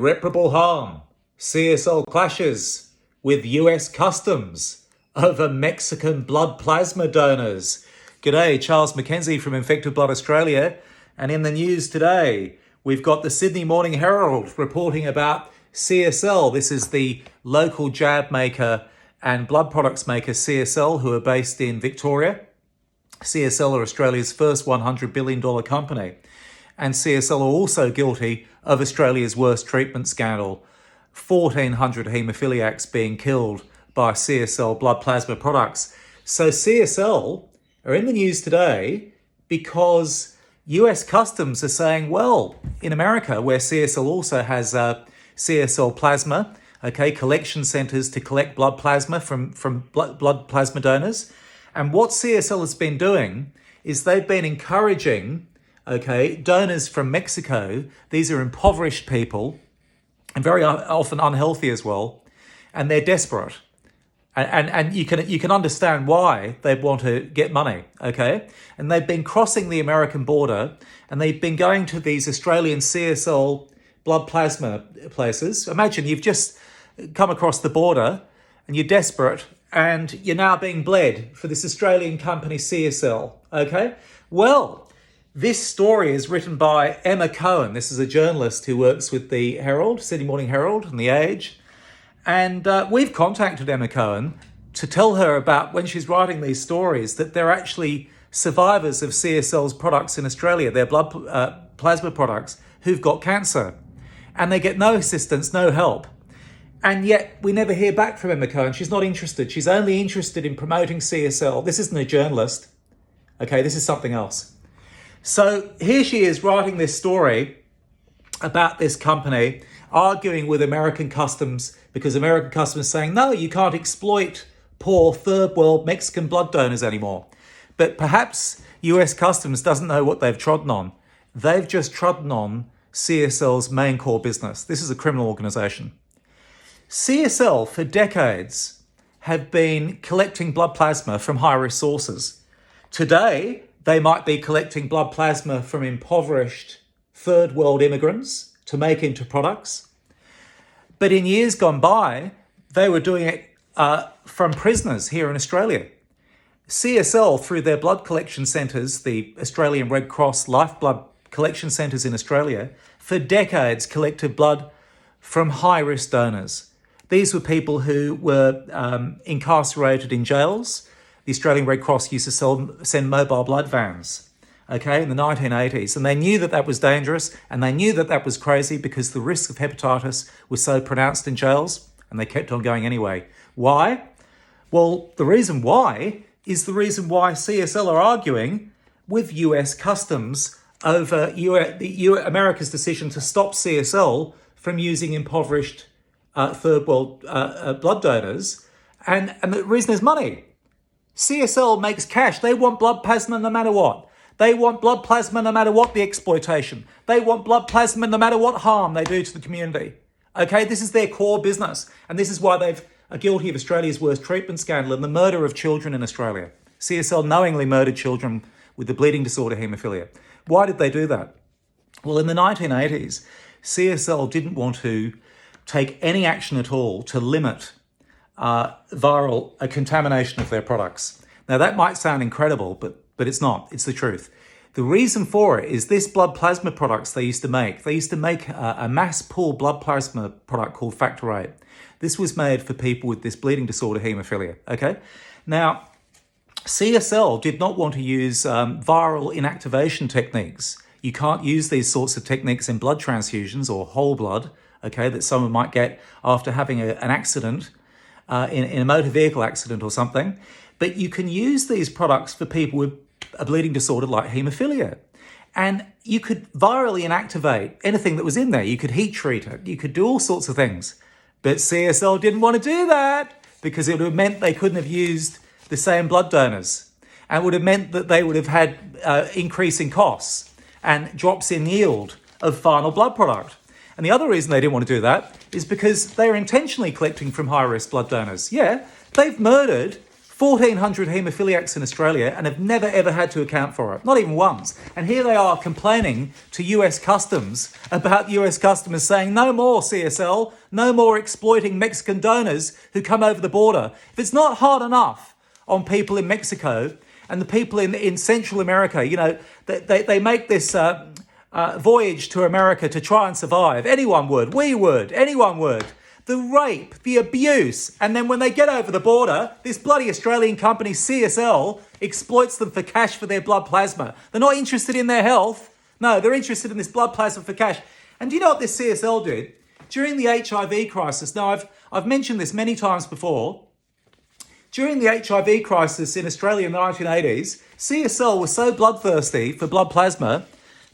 Irreparable harm. CSL clashes with US Customs over Mexican blood plasma donors. G'day, Charles Mackenzie from Infected Blood Australia. And in the news today, we've got the Sydney Morning Herald reporting about CSL. This is the local jab maker and blood products maker CSL, who are based in Victoria. CSL are Australia's first $100 billion company. And CSL are also guilty of Australia's worst treatment scandal, 1,400 haemophiliacs being killed by CSL blood plasma products. So CSL are in the news today because US Customs are saying, well, in America, where CSL also has CSL plasma, collection centres to collect blood plasma from blood plasma donors. And what CSL has been doing is they've been encouraging donors from Mexico. These are impoverished people and very often unhealthy as well, and they're desperate. And you can understand why they want to get money, And they've been crossing the American border, and they've been going to these Australian CSL blood plasma places. Imagine you've just come across the border and you're desperate, and you're now being bled for this Australian company CSL, Well, this story is written by Emma Cohen. This is a journalist who works with the Herald, Sydney Morning Herald and The Age. And we've contacted Emma Cohen to tell her about, when she's writing these stories, that they're actually survivors of CSL's products in Australia, their blood plasma products, who've got cancer. And they get no assistance, no help. And yet we never hear back from Emma Cohen. She's not interested. She's only interested in promoting CSL. This isn't a journalist. This is something else. So here she is writing this story about this company, arguing with American Customs, because American Customs is saying, no, you can't exploit poor third world Mexican blood donors anymore. But perhaps US Customs doesn't know what they've trodden on. They've just trodden on CSL's main core business. This is a criminal organization. CSL for decades have been collecting blood plasma from high-risk sources. Today, they might be collecting blood plasma from impoverished third world immigrants to make into products. But in years gone by, they were doing it from prisoners here in Australia. CSL, through their blood collection centres, the Australian Red Cross lifeblood collection centres in Australia, for decades collected blood from high-risk donors. These were people who were incarcerated in jails. The Australian Red Cross used to send mobile blood vans, in the 1980s. And they knew that that was dangerous, and they knew that that was crazy because the risk of hepatitis was so pronounced in jails, and they kept on going anyway. Why? Well, the reason why is the reason why CSL are arguing with US Customs over America's decision to stop CSL from using impoverished third world blood donors. And the reason is money. CSL makes cash. They want blood plasma no matter what. They want blood plasma no matter what the exploitation. They want blood plasma no matter what harm they do to the community. This is their core business. And this is why they are guilty of Australia's worst treatment scandal and the murder of children in Australia. CSL knowingly murdered children with the bleeding disorder haemophilia. Why did they do that? Well, in the 1980s, CSL didn't want to take any action at all to limit viral contamination of their products. Now, that might sound incredible, but it's not. It's the truth. The reason for it is this blood plasma products they used to make. They used to make a mass pool blood plasma product called Factor VIII. This was made for people with this bleeding disorder haemophilia, Now, CSL did not want to use viral inactivation techniques. You can't use these sorts of techniques in blood transfusions or whole blood, that someone might get after having an accident, in a motor vehicle accident or something. But you can use these products for people with a bleeding disorder like haemophilia. And you could virally inactivate anything that was in there. You could heat treat it. You could do all sorts of things. But CSL didn't want to do that because it would have meant they couldn't have used the same blood donors. And it would have meant that they would have had increasing costs and drops in yield of final blood product. And the other reason they didn't want to do that is because they are intentionally collecting from high-risk blood donors. Yeah, they've murdered 1,400 haemophiliacs in Australia and have never ever had to account for it, not even once. And here they are complaining to US Customs about US Customs saying no more CSL, no more exploiting Mexican donors who come over the border. If it's not hard enough on people in Mexico and the people in Central America, you know, they make this voyage to America to try and survive. Anyone would, we would, anyone would. The rape, the abuse, and then when they get over the border, this bloody Australian company, CSL, exploits them for cash for their blood plasma. They're not interested in their health. No, they're interested in this blood plasma for cash. And do you know what this CSL did? During the HIV crisis, now I've mentioned this many times before, during the HIV crisis in Australia in the 1980s, CSL was so bloodthirsty for blood plasma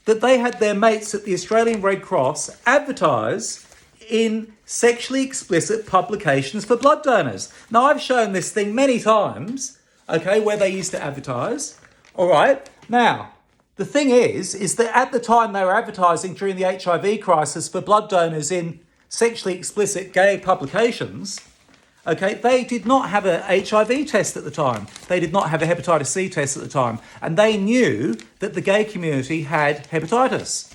that they had their mates at the Australian Red Cross advertise in sexually explicit publications for blood donors. Now, I've shown this thing many times, okay, where they used to advertise. All right. Now, the thing is that at the time they were advertising during the HIV crisis for blood donors in sexually explicit gay publications, okay, they did not have a HIV test at the time. They did not have a hepatitis C test at the time. And they knew that the gay community had hepatitis,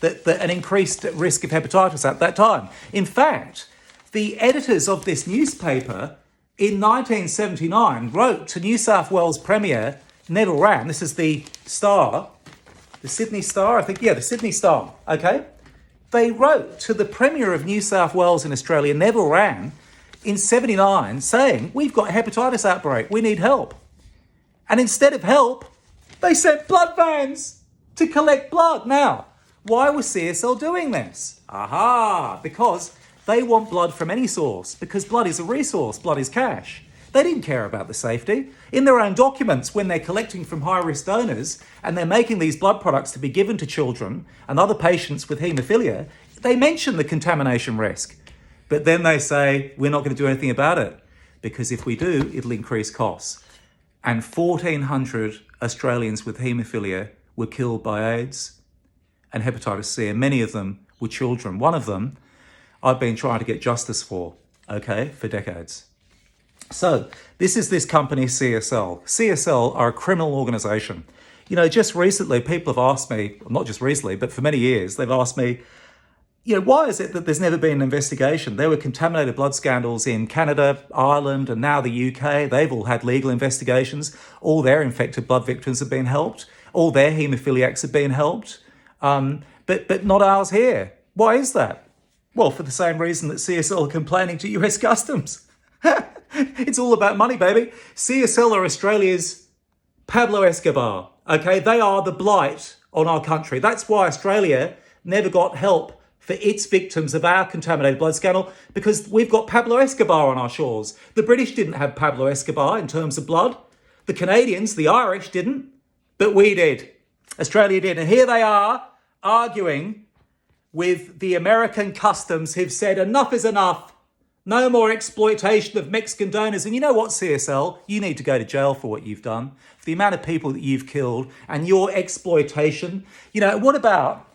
that an increased risk of hepatitis at that time. In fact, the editors of this newspaper in 1979 wrote to New South Wales Premier Neville Wran, this is the Star, the Sydney Star, I think, yeah, the Sydney Star, okay? They wrote to the Premier of New South Wales in Australia, Neville Wran, in 79, saying, we've got a hepatitis outbreak, we need help. And instead of help, they sent blood vans to collect blood. Now, why was CSL doing this? Aha, because they want blood from any source, because blood is a resource, blood is cash. They didn't care about the safety. In their own documents, when they're collecting from high-risk donors and they're making these blood products to be given to children and other patients with haemophilia, they mention the contamination risk. But then they say, we're not going to do anything about it, because if we do, it'll increase costs. And 1,400 Australians with haemophilia were killed by AIDS and hepatitis C, and many of them were children. One of them I've been trying to get justice for, okay, for decades. So this is this company, CSL. CSL are a criminal organisation. You know, just recently, people have asked me, not just recently, but for many years, they've asked me, you know, why is it that there's never been an investigation? There were contaminated blood scandals in Canada, Ireland, and now the UK. They've all had legal investigations. All their infected blood victims have been helped. All their haemophiliacs have been helped. But not ours here. Why is that? Well, for the same reason that CSL are complaining to US Customs. It's all about money, baby. CSL are Australia's Pablo Escobar. Okay, they are the blight on our country. That's why Australia never got help for its victims of our contaminated blood scandal, because we've got Pablo Escobar on our shores. The British didn't have Pablo Escobar in terms of blood. The Canadians, the Irish didn't, but we did. Australia did. And here they are arguing with the American customs who've said enough is enough. No more exploitation of Mexican donors. And you know what, CSL? You need to go to jail for what you've done, for the amount of people that you've killed and your exploitation. You know, what about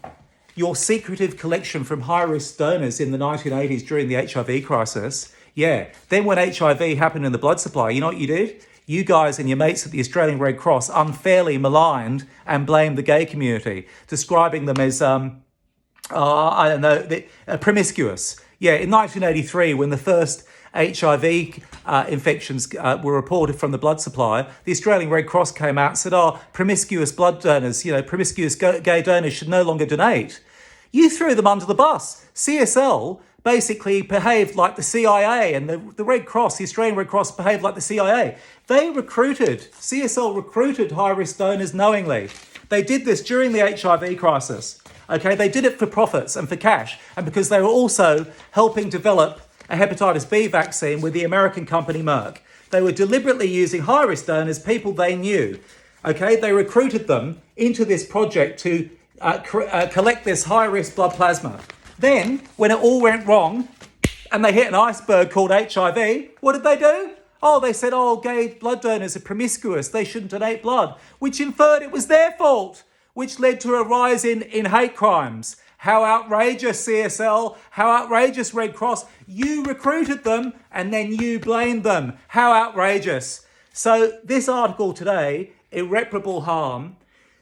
your secretive collection from high-risk donors in the 1980s during the HIV crisis? Yeah, then when HIV happened in the blood supply, you know what you did? You guys and your mates at the Australian Red Cross unfairly maligned and blamed the gay community, describing them as, promiscuous. Yeah, in 1983, when the first HIV infections were reported from the blood supply, the Australian Red Cross came out and said, promiscuous blood donors, you know, promiscuous gay donors should no longer donate. You threw them under the bus. CSL basically behaved like the CIA, and the Red Cross, the Australian Red Cross, behaved like the CIA. CSL recruited high-risk donors knowingly. They did this during the HIV crisis. Okay, they did it for profits and for cash, and because they were also helping develop a hepatitis B vaccine with the American company Merck. They were deliberately using high-risk donors, people they knew. Okay, they recruited them into this project to collect this high-risk blood plasma. Then, when it all went wrong, and they hit an iceberg called HIV, what did they do? They said, gay blood donors are promiscuous, they shouldn't donate blood, which inferred it was their fault, which led to a rise in hate crimes. How outrageous, CSL, how outrageous, Red Cross. You recruited them and then you blamed them. How outrageous. So this article today, Irreparable Harm,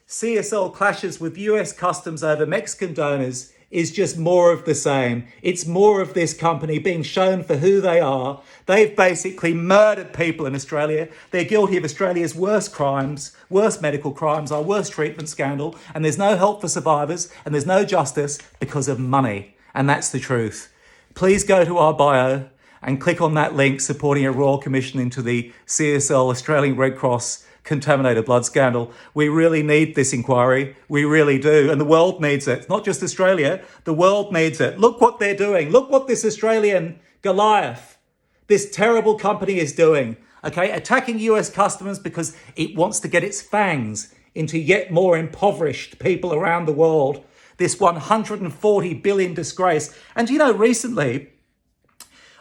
CSL clashes with US customs over Mexican donors, is just more of the same. It's more of this company being shown for who they are. They've basically murdered people in Australia. They're guilty of Australia's worst crimes, worst medical crimes, our worst treatment scandal, and there's no help for survivors and there's no justice because of money. And that's the truth. Please go to our bio and click on that link supporting a royal commission into the CSL Australian Red Cross contaminated blood scandal. We really need this inquiry. We really do. And the world needs it. It's not just Australia. The world needs it. Look what they're doing. Look what this Australian Goliath, this terrible company is doing. Okay, attacking US customers because it wants to get its fangs into yet more impoverished people around the world. This 140 billion disgrace. And you know, recently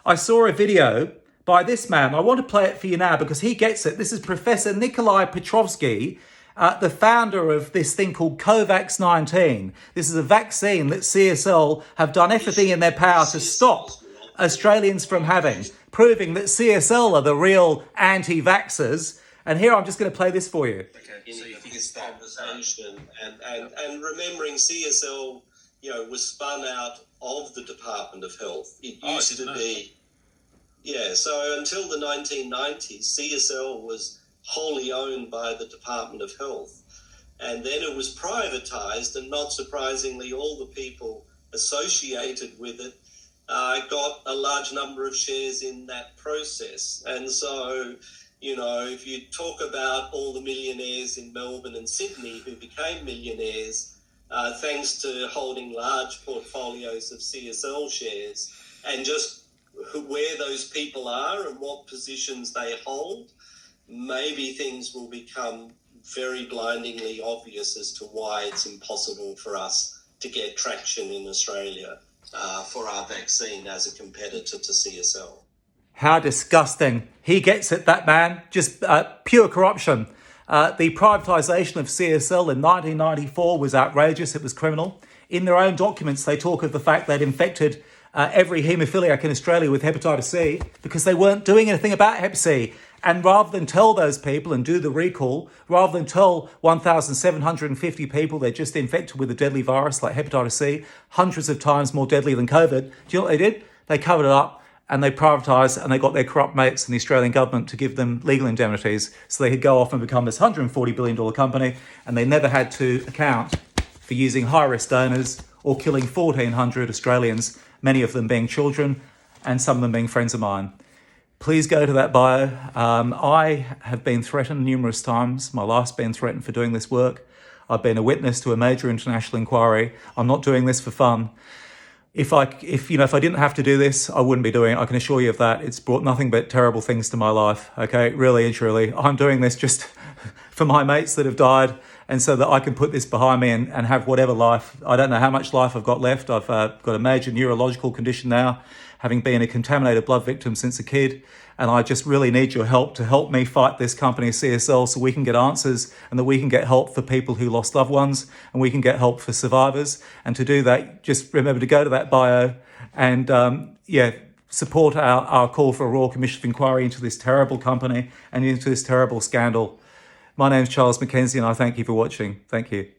I saw a video by this man. I want to play it for you now because he gets it. This is Professor Nikolai Petrovsky, the founder of this thing called COVAX 19. This is a vaccine that CSL have done everything in their power to stop Australians from having, proving that CSL are the real anti-vaxxers. And here I'm just going to play this for you. In this conversation, and remembering CSL, was spun out of the Department of Health. It used to be. Yeah, so until the 1990s, CSL was wholly owned by the Department of Health. And then it was privatised, and not surprisingly, all the people associated with it got a large number of shares in that process. And so, if you talk about all the millionaires in Melbourne and Sydney who became millionaires thanks to holding large portfolios of CSL shares, and just where those people are and what positions they hold, maybe things will become very blindingly obvious as to why it's impossible for us to get traction in Australia for our vaccine as a competitor to CSL. How disgusting. He gets it, that man. Just pure corruption. The privatisation of CSL in 1994 was outrageous. It was criminal. In their own documents, they talk of the fact they'd infected every haemophiliac in Australia with hepatitis C because they weren't doing anything about hep C. And rather than tell those people and do the recall, rather than tell 1,750 people they're just infected with a deadly virus like hepatitis C, hundreds of times more deadly than COVID, do you know what they did? They covered it up and they privatised, and they got their corrupt mates in the Australian government to give them legal indemnities so they could go off and become this $140 billion company, and they never had to account for using high-risk donors or killing 1,400 Australians, many of them being children and some of them being friends of mine. Please go to that bio. I have been threatened numerous times. My life's been threatened for doing this work. I've been a witness to a major international inquiry. I'm not doing this for fun. If I didn't have to do this, I wouldn't be doing it. I can assure you of that. It's brought nothing but terrible things to my life. Okay, really and truly. I'm doing this just for my mates that have died, and so that I can put this behind me and have whatever life. I don't know how much life I've got left. I've got a major neurological condition now, having been a contaminated blood victim since a kid. And I just really need your help to help me fight this company, CSL, so we can get answers and that we can get help for people who lost loved ones and we can get help for survivors. And to do that, just remember to go to that bio and, support our call for a Royal Commission of Inquiry into this terrible company and into this terrible scandal. My name's Charles Mackenzie and I thank you for watching. Thank you.